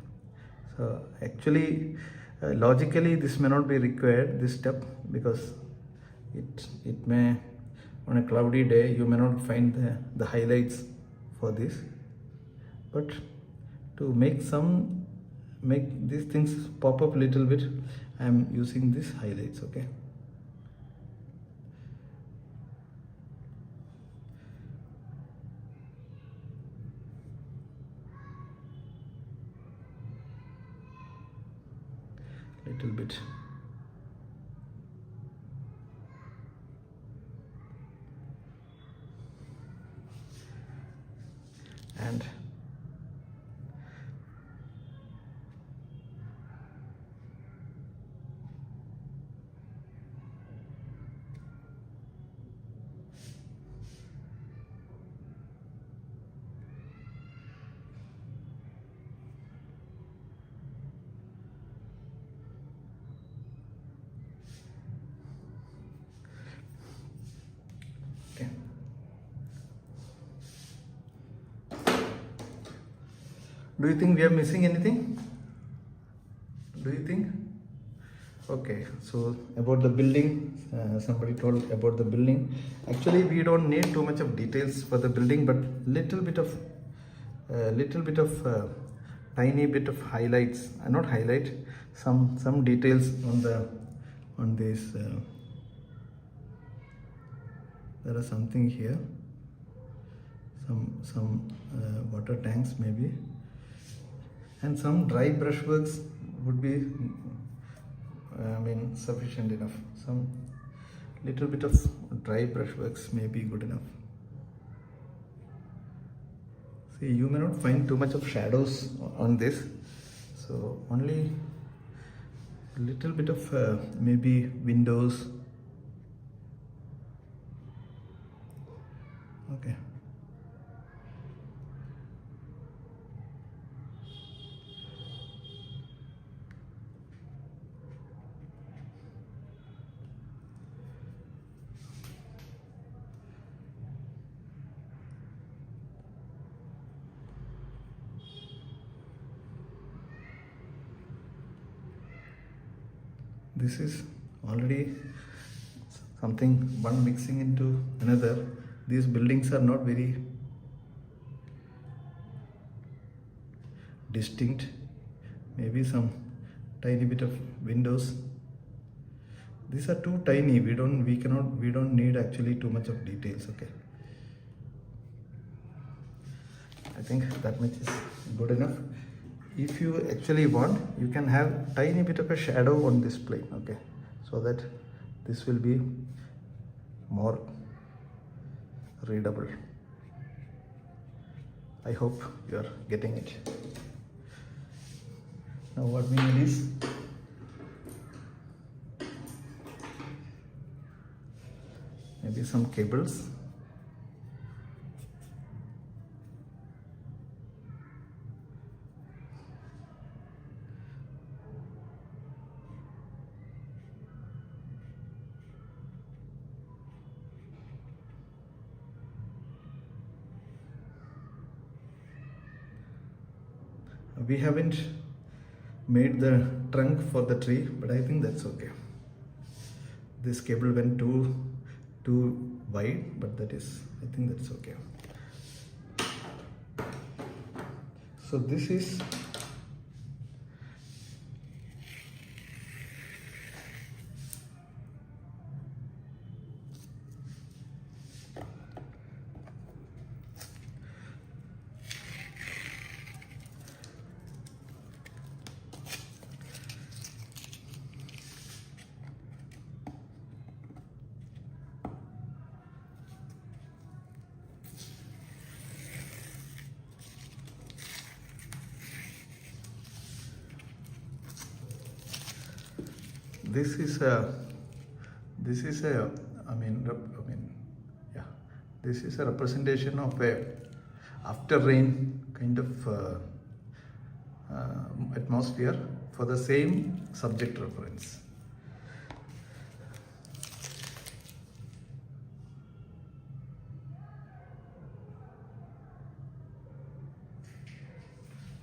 So actually logically this may not be required, this step, because it may, on a cloudy day you may not find the highlights for this, but to make these things pop up little bit, I am using this highlights. Okay, little bit. And okay. Do you think we are missing anything? Do you think? Okay, so about the building, somebody told about the building. Actually, we don't need too much of details for the building, but little bit of tiny bit of highlights. Not highlight, some details on this. There are something here. Some water tanks maybe. And some dry brushworks would be, sufficient enough. Some little bit of dry brushworks may be good enough. See, you may not find too much of shadows on this, so only a little bit of maybe windows. Okay. This is already something, one mixing into another. These buildings are not very distinct. Maybe some tiny bit of windows. These are too tiny. We don't need actually too much of details. Okay, I think that much is good enough. If you actually want, you can have tiny bit of a shadow on this plane. Okay, so that this will be more readable. I hope you are getting it. Now what we need is maybe some cables. We haven't made the trunk for the tree, but I think that's okay. This cable went too wide, but I think that's okay. So this is this is a this is a representation of a after rain kind of atmosphere for the same subject reference.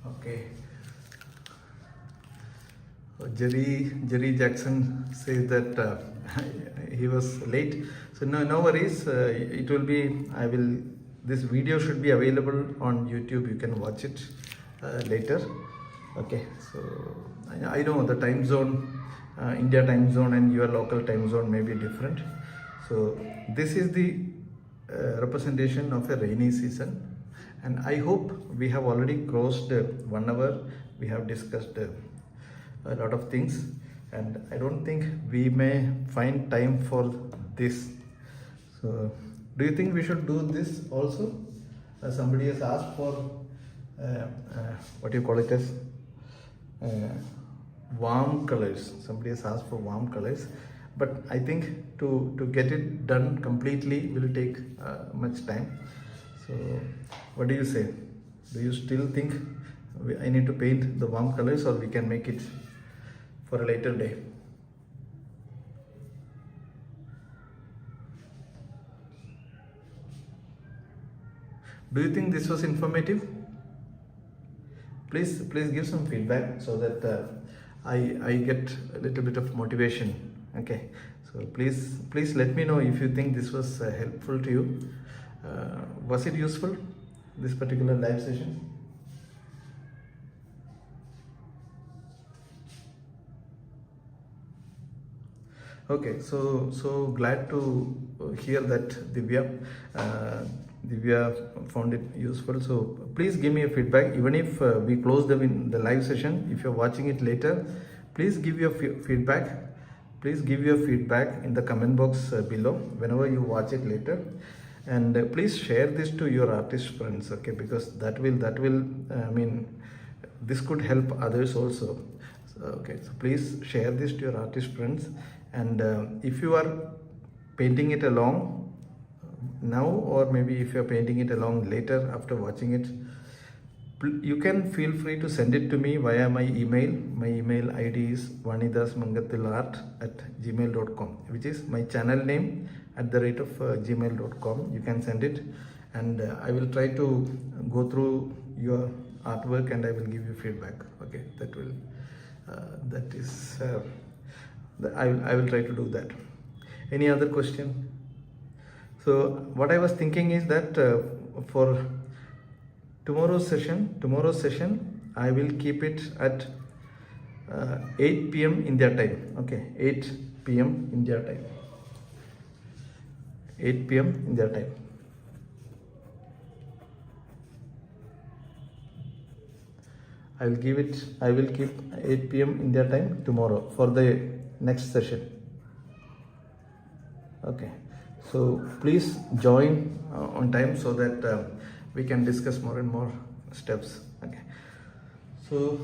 Okay. Jerry Jackson says that he was late, so no worries. It will be, this video should be available on YouTube. You can watch it later. Okay, so I know the time zone, India time zone and your local time zone may be different. So this is the representation of a rainy season, and I hope we have already crossed 1 hour. We have discussed a lot of things, and I don't think we may find time for this. So do you think we should do this also? Somebody has asked for what do you call it as warm colors. Somebody has asked for warm colors, but I think to get it done completely will take much time. So what do you say? Do you still think I need to paint the warm colors, or we can make it for a later day? Do you think this was informative? Please give some feedback so that I get a little bit of motivation. Okay, so please let me know if you think this was helpful to you. Was it useful, this particular live session? Okay, so glad to hear that Divya found it useful. So please give me a feedback, even if we close the live session. If you're watching it later, please give your feedback. Please give your feedback in the comment box below whenever you watch it later, and please share this to your artist friends. Okay, because that will I mean, this could help others also. So, okay, so please share this to your artist friends, and if you are painting it along now, or maybe if you're painting it along later after watching it, you can feel free to send it to me via my email. My email ID is VanidasMangathilArt@gmail.com, which is my channel name @gmail.com. You can send it, and I will try to go through your artwork and I will give you feedback. Okay, I will try to do that. Any other question? So what I was thinking is that for tomorrow's session I will keep it at 8 p.m. India time. Okay, 8 p.m. India time. 8 p.m. India time. I will keep 8 p.m. India time tomorrow for the next session. Okay, so please join on time so that we can discuss more and more steps. Okay, so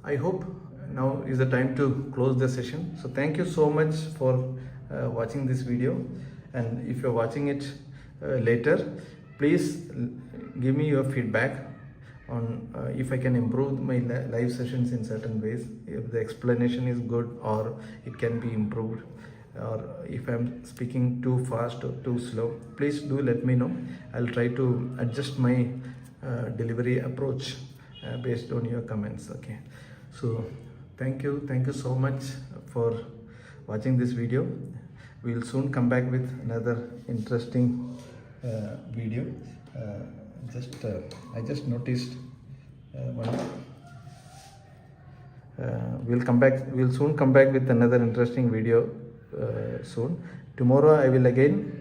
I hope now is the time to close the session. So thank you so much for watching this video, and if you're watching it later, please give me your feedback on if I can improve my live sessions in certain ways, if the explanation is good or it can be improved, or if I'm speaking too fast or too slow. Please do let me know. I'll try to adjust my delivery approach based on your comments. Okay, so thank you so much for watching this video. We'll soon come back with another interesting video. I just noticed one. We'll soon come back with another interesting video soon. Tomorrow I will again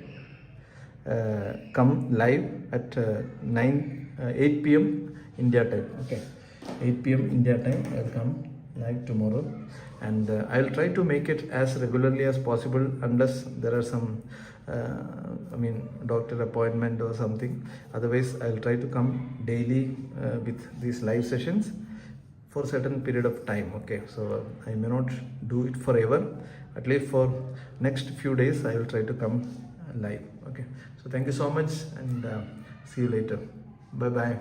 come live at 8 p.m. India time. Okay, 8 p.m. India time I'll come live tomorrow, and I'll try to make it as regularly as possible, unless there are some doctor appointment or something. Otherwise I'll try to come daily with these live sessions for a certain period of time. Okay, so I may not do it forever. At least for next few days I will try to come live. Okay, so thank you so much, and see you later. Bye bye.